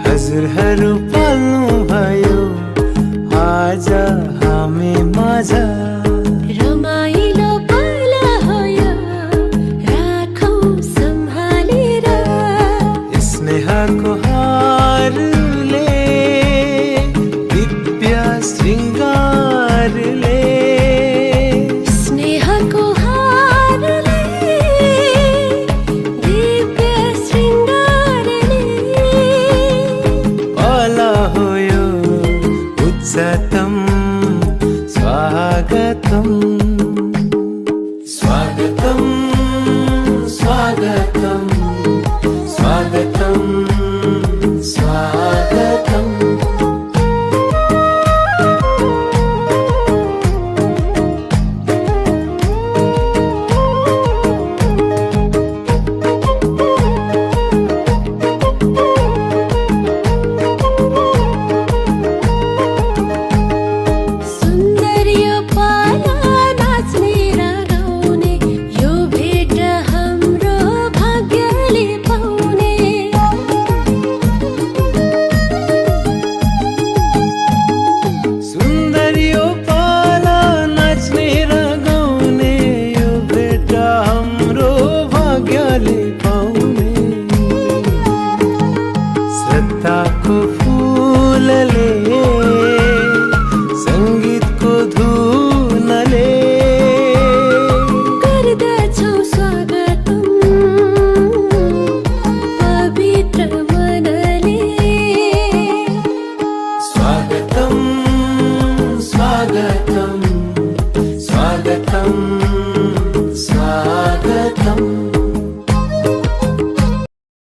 हजुरहरू पाल्नु भयो आज हामी मजा रमाइलो पल हो यो राखौं सम्हालेर स्नेहको हारले दिव्य श्रृङ्गारले स्नेहको हारले दिव्य श्रृङ्गारले पल हो यो उच्चतम स्वागतम स्वागतम स्वागतम